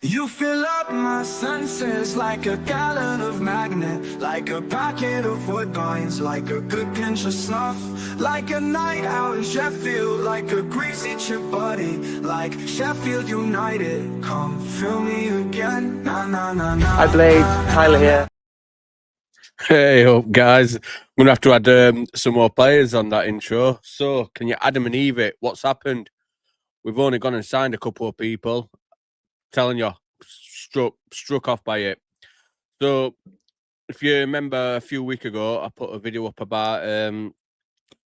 You fill up my senses like a gallon of magnet, like a packet of wood coins, like a good pinch of snuff, like a night out in Sheffield, like a greasy chip buddy, like Sheffield United. Come fill me again, na na na na. Hi Blade, Tyler here. Hey up, guys. I'm going to have to add some more players on that intro. So, can you Adam and Eve it? What's happened? We've only gone and signed a couple of people. Telling you, struck off by it. So, if you remember a few weeks ago, I put a video up about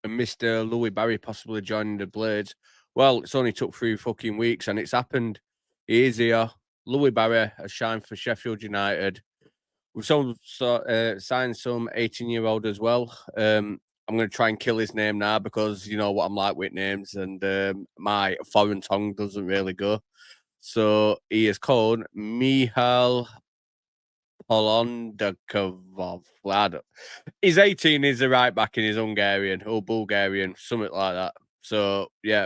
Mr. Louis Barry possibly joining the Blades. Well, it's only took 3 fucking weeks and it's happened. He is here. Louis Barry has signed for Sheffield United. We've signed some 18-year-old as well. I'm going to try and kill his name now because you know what I'm like with names, and my foreign tongue doesn't really go. So he is called Michal Polondakov. He's 18. He's a right back and he's Hungarian or Bulgarian, something like that. So yeah,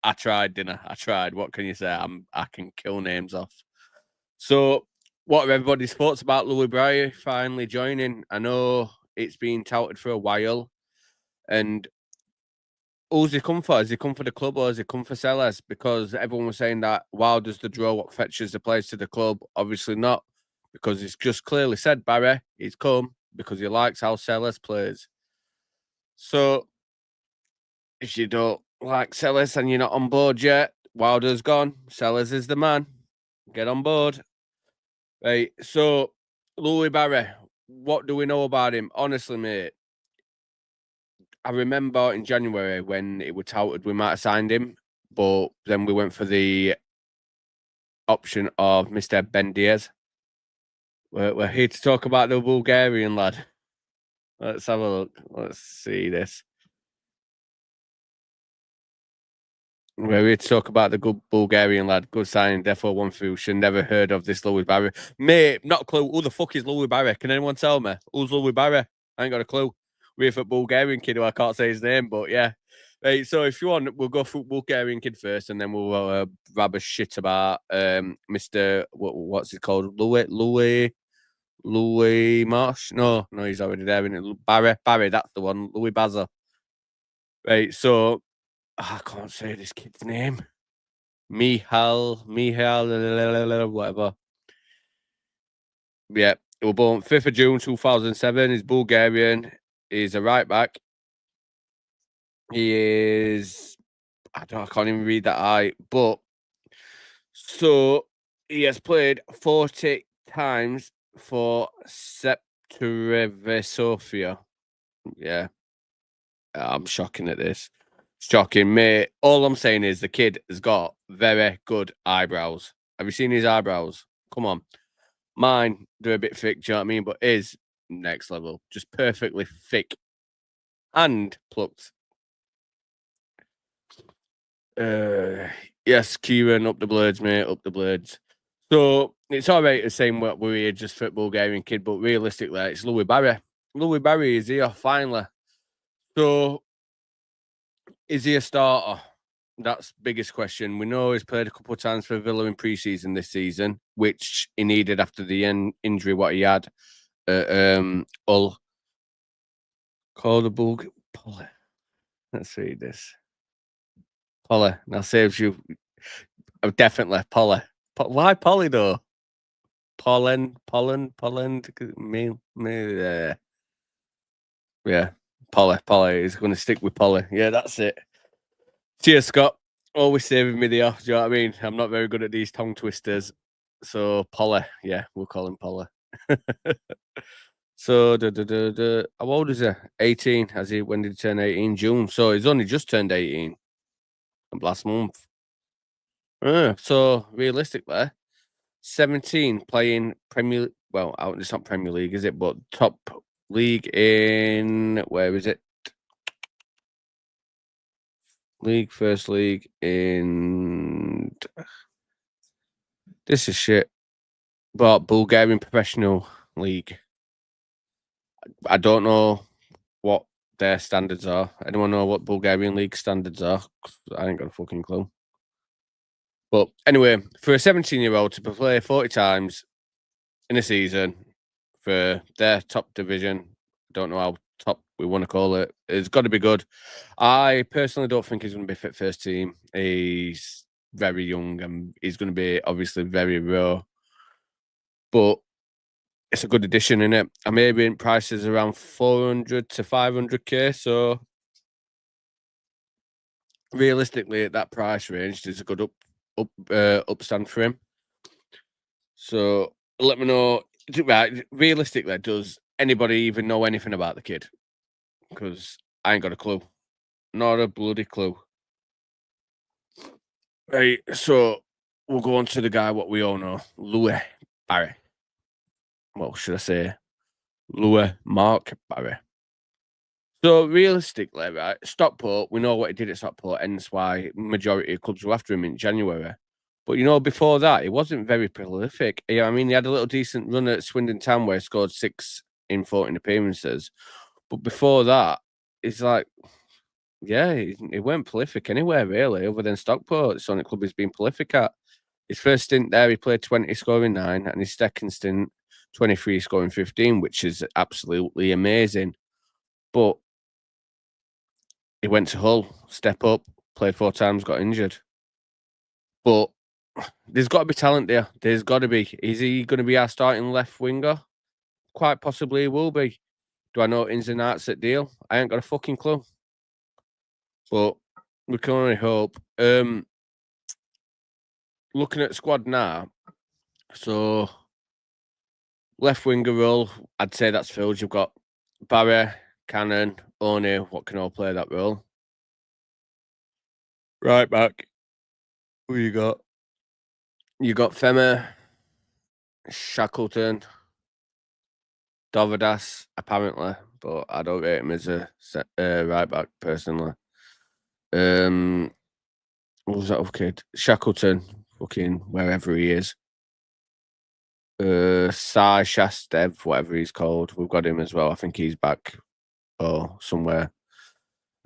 I tried, didn't I? I tried. What can you say? I can kill names off. So, what are everybody's thoughts about Louis Barry finally joining? I know it's been touted for a while, and who's he come for? Has he come for the club or has he come for Sellers? Because everyone was saying that, wow, does the draw what fetches the players to the club? Obviously not, because it's just clearly said, Barry, he's come because he likes how Sellers plays. So, if you don't like Sellers and you're not on board yet, Wilder's gone. Sellers is the man. Get on board. Right, so Louis Barry, what do we know about him? Honestly, mate, I remember in January when it was touted we might have signed him, but then we went for the option of Mr. Ben Diaz. We're here to talk about the Bulgarian lad. Let's have a look. Let's see this. We're here to talk about the good Bulgarian lad. Good signing, defo one through. Should never heard of this Louis Barry. Mate, not a clue. Who the fuck is Louis Barry? Can anyone tell me? Who's Louis Barry? I ain't got a clue. We're for Bulgarian kid who I can't say his name, but yeah. Right, so if you want, we'll go for Bulgarian kid first, and then we'll grab a shit about Mr. What's it called? Louis Marsh? No, he's already there. Isn't it? Barry, that's the one. Louis Baza. Right, so I can't say this kid's name. Michal, whatever. Yeah, he was born 5th of June 2007. He's Bulgarian. He's a right back. He is, I can't even read that eye, but so he has played 40 times for Septuria Sofia. Yeah, I'm shocking at this. Shocking, mate. All I'm saying is the kid has got very good eyebrows. Have you seen his eyebrows? Come on. Mine, they're a bit thick, do you know what I mean? But his, next level. Just perfectly thick and plucked. Yes, Kieran, up the blades, mate, up the blades. So it's all right to say what we're just for Bulgarian kid, but realistically, it's Louis Barry. Louis Barry is here finally. So is he a starter? That's biggest question. We know he's played a couple of times for Villa in pre-season this season, which he needed after the injury what he had. Hull. Call the Bulg. Polly. Let's read this. Polly. Now saves you. Oh, definitely Polly. Why Polly though? Pollen. Yeah, Polly. He's going to stick with Polly. Yeah, that's it. Cheers, Scott. Always saving me the off. Do you know what I mean? I'm not very good at these tongue twisters. So Polly, yeah, we'll call him Polly. So how old is he? 18. When did he turn 18? June. So he's only just turned 18 last month. So realistically, 17 playing Premier. Well, it's not Premier League, is it? But top league in where is it? First league in. This is shit. But Bulgarian professional league. I don't know what their standards are. Anyone know what Bulgarian league standards are? I ain't got a fucking clue. But anyway, for a 17-year-old to play 40 times in a season for their top division, I don't know how top we want to call it, it's got to be good. I personally don't think he's going to be fit first team. He's very young and he's going to be obviously very raw. But it's a good addition, isn't it? And maybe in prices around 400 to 500k. So realistically, at that price range, there's a good upstand for him. So let me know. Right, realistically, does anybody even know anything about the kid? Because I ain't got a clue. Not a bloody clue. Right, so we'll go on to the guy what we all know, Louis Barry. Well, should I say Louis Mark Barry? So realistically, right, Stockport, we know what he did at Stockport, hence why majority of clubs were after him in January. But before that, he wasn't very prolific. Yeah, I mean, he had a little decent run at Swindon Town where he scored 6 in 14 appearances. But before that, it's like, yeah, he weren't prolific anywhere really, other than Stockport. It's the only club he's been prolific at. His first stint there, he played 20, scoring 9, and his second stint, 23, scoring 15, which is absolutely amazing. But he went to Hull, step up, played 4 times, got injured. But there's got to be talent there. There's got to be. Is he going to be our starting left winger? Quite possibly he will be. Do I know ins and outs at deal? I ain't got a fucking clue. But we can only hope. Looking at squad now, so left winger role, I'd say that's filled. You've got Barry, Cannon, Oni, what can all play that role. Right back. Who you got? You got Fema, Shackleton, Dovadas, apparently, but I don't rate him as a right back personally. What was that other kid? Shackleton, fucking wherever he is. Sai Shastev, whatever he's called. We've got him as well. I think he's back or somewhere.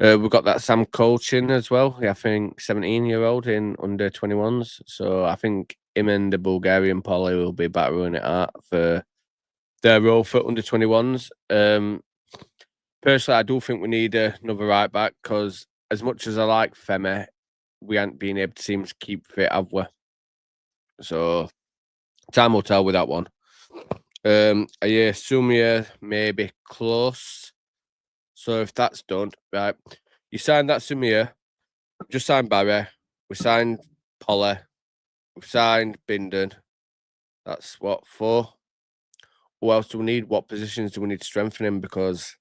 We've got that Sam Colchin as well. I think 17-year-old in under 21s. So I think him and the Bulgarian Polly will be battering it out for their role for under 21s. Personally, I do think we need another right back because as much as I like Femi, we haven't been able to seem to keep fit, have we? So time will tell with that one. Sumia maybe close. So if that's done, right, you signed that Sumia, just signed Barry, we signed Polly, we've signed Binden. That's what, 4? Who else do we need? What positions do we need to strengthen in? Because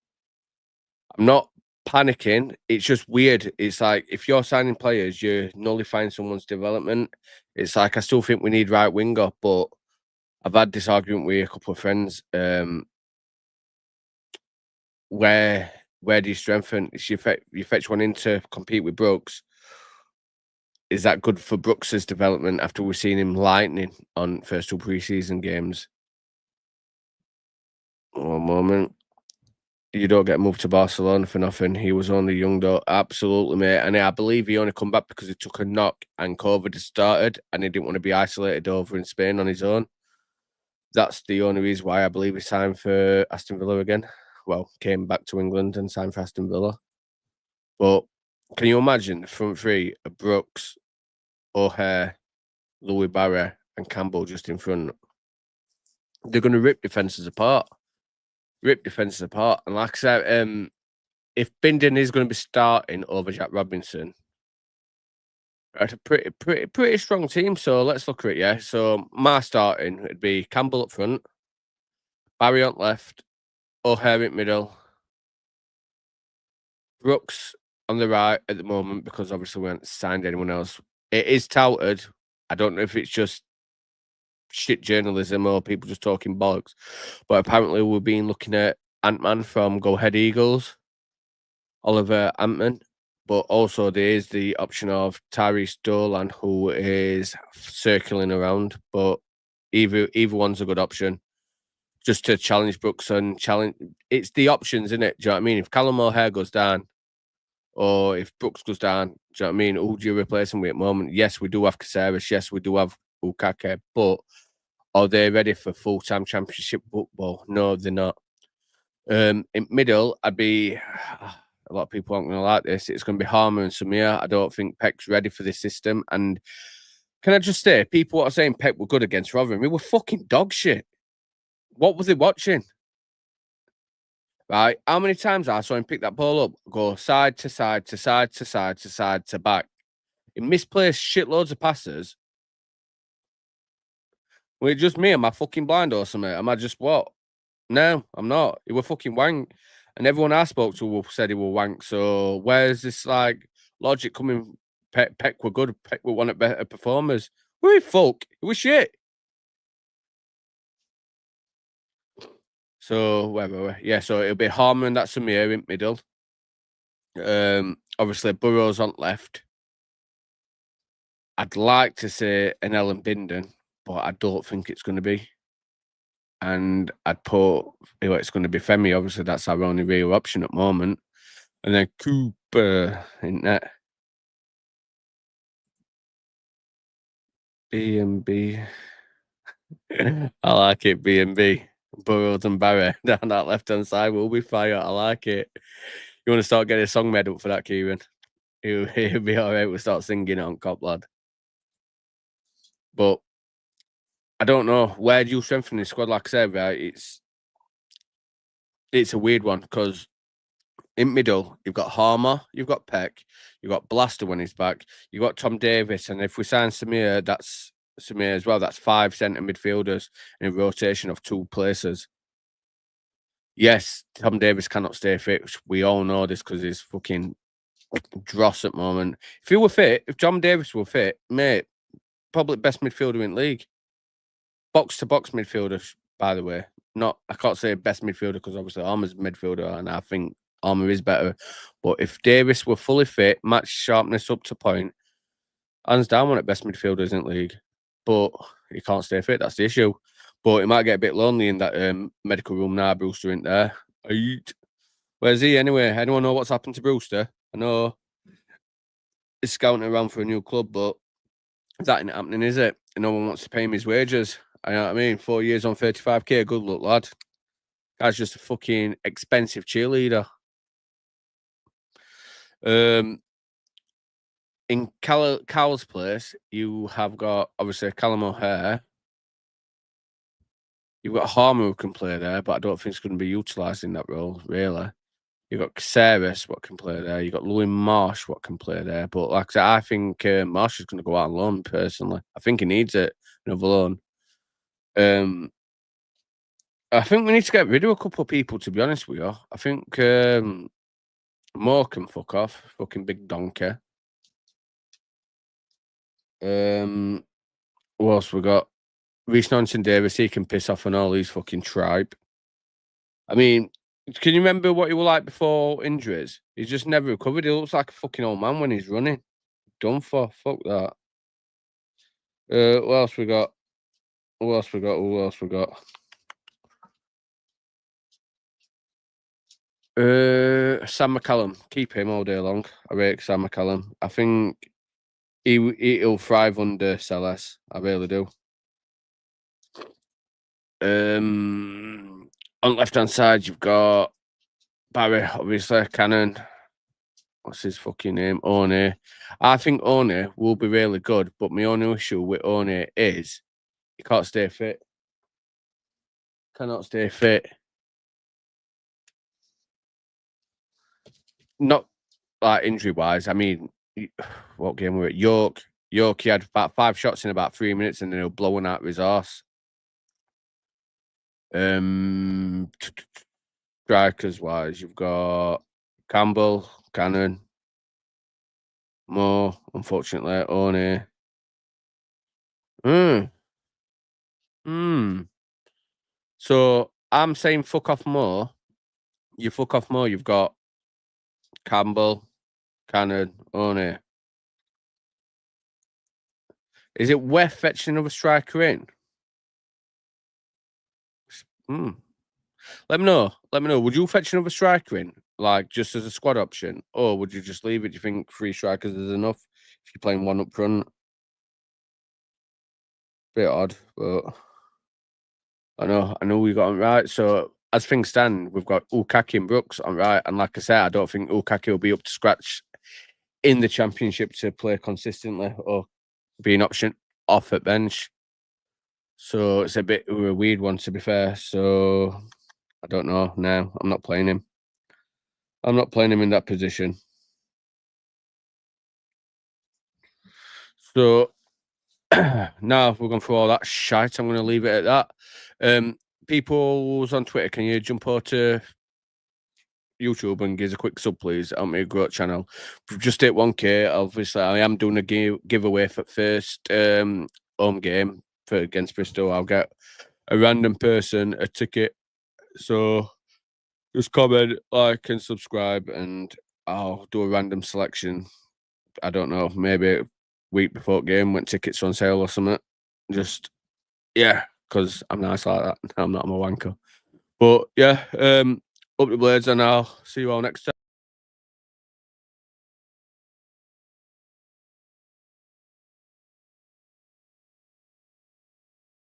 I'm not panicking. It's just weird. It's like if you're signing players, you're nullifying someone's development. It's like I still think we need right winger, but I've had this argument with a couple of friends. Where do you strengthen? If you fetch one in to compete with Brooks, is that good for Brooks's development after we've seen him lightning on first 2 preseason games? One moment. You don't get moved to Barcelona for nothing. He was only young though. Absolutely, mate. And I believe he only come back because he took a knock and COVID had started and he didn't want to be isolated over in Spain on his own. That's the only reason why I believe he signed for Aston Villa again. Well, came back to England and signed for Aston Villa. But can you imagine the front three of Brooks, O'Hare, Louis Barry, and Campbell just in front? They're going to rip defences apart. And like I said, if Binden is going to be starting over Jack Robinson, it's a pretty strong team. So let's look at it. Yeah. So my starting would be Campbell up front, Barry on left, O'Hare in middle, Brooks on the right at the moment because obviously we haven't signed anyone else. It is touted. I don't know if it's just shit journalism or people just talking bollocks, but apparently we've been looking at Ant-Man from Go Ahead Eagles, Oliver Ant-Man, but also there is the option of Tyrese Dolan, who is circling around, but either one's a good option just to challenge Brooks and challenge. It's the options, isn't it? Do you know what I mean? If Callum O'Hare goes down, or if Brooks goes down, do you know what I mean? Who do you replace him with at the moment? Yes, we do have Caceres. Yes, we do have Ukake, but are they ready for full-time championship football? No, they're not. In middle, I'd be a lot of people aren't going to like this. It's going to be Harmer and Samir. I don't think Peck's ready for this system. And can I just say, people are saying Peck were good against Rotherham. We were fucking dog shit. What was he watching? Right? How many times I saw him pick that ball up, go side to side to side to side to side to back? He misplaced shitloads of passes. Well, it just me? Am I fucking blind or something? Am I just what? No, I'm not. He were fucking wank. And everyone I spoke to said he were wank. So where's this like logic coming? Peck were good. Peck were one of the better performers. We fuck. It was shit. So where were we? Yeah, so it'll be Harmer and that's Samir in middle. Obviously Burrows on left. I'd like to say an Ellen Binden, but I don't think it's going to be. And I'd put, it's going to be Femi. Obviously, that's our only real option at the moment. And then Cooper in net. B&B. I like it, B&B. Burrows and Barry down that left-hand side will be fire. I like it. You want to start getting a song made up for that, Kieran? He'll be all right. We'll start singing it on Cop Lad. But I don't know. Where do you strengthen the squad? Like I said, right, it's a weird one because in middle, you've got Harmer, you've got Peck, you've got Blaster when he's back, you've got Tom Davis, and if we sign Samir, that's Samir as well. That's 5 centre midfielders in a rotation of 2 places. Yes, Tom Davis cannot stay fit. We all know this because he's fucking dross at the moment. If he were fit, if Tom Davis were fit, mate, probably best midfielder in the league. Box to box midfielder, by the way. Not, I can't say best midfielder because obviously Armour's midfielder, and I think Armour is better. But if Davis were fully fit, match sharpness up to point, hands down one of the best midfielders in the league. But he can't stay fit. That's the issue. But it might get a bit lonely in that medical room now. Brewster isn't there. Where's he anyway? Anyone know what's happened to Brewster? I know he's scouting around for a new club, but that ain't happening, is it? No one wants to pay him his wages. I know what I mean. 4 years on 35k. Good luck, lad. Guy's just a fucking expensive cheerleader. In Cowell's place, you have got obviously Callum O'Hare. You've got Harmer who can play there, but I don't think it's going to be utilised in that role, really. You've got Caceres, what can play there. You've got Louis Marsh, what can play there. But like I said, I think Marsh is going to go out on loan, personally. I think he needs it, another loan. I think we need to get rid of a couple of people, to be honest with you. I think Moore can fuck off. Fucking big donkey. What else we got? Reece Nonson Davis, he can piss off on all these fucking tribe. I mean, can you remember what he was like before injuries? He's just never recovered. He looks like a fucking old man when he's running. Done for. Fuck that. What else we got? Who else we got? Sam McCallum. Keep him all day long. I rate Sam McCallum. I think he'll thrive under Celes. I really do. On left hand side, you've got Barry, obviously, Cannon. What's his fucking name? One. I think One will be really good, but my only issue with One is he can't stay fit. Cannot stay fit. Not like injury wise. I mean, what game were it? York, he had about 5 shots in about 3 minutes and then he was blowing out his arse. Strikers wise, you've got Campbell, Cannon, Moore, unfortunately, One. So I'm saying fuck off Moore. You fuck off Moore, you've got Campbell, Cannon, One. Is it worth fetching another striker in? Let me know. Would you fetch another striker in? like just as a squad option, or would you just leave it? Do you think 3 strikers is enough if you're playing one up front? Bit odd, but I know we got him right. So as things stand, we've got Lukaku and Brooks on right, and like I said, I don't think Lukaku will be up to scratch in the Championship to play consistently or be an option off at bench. So it's a bit of a weird one, to be fair. So I don't know. No, I'm not playing him. I'm not playing him in that position. So now we're going through all that shite. I'm going to leave it at that. People on Twitter, can you jump over to YouTube and give us a quick sub, please? Help me grow channel. We've just hit 1K. Obviously, I am doing a giveaway for first home game for against Bristol. I'll get a random person a ticket. So just comment, like, and subscribe, and I'll do a random selection. I don't know, maybe a week before game when tickets are on sale or something. Just yeah, because I'm nice like that. I'm not a wanker. But yeah, up the blades, and I'll see you all next time.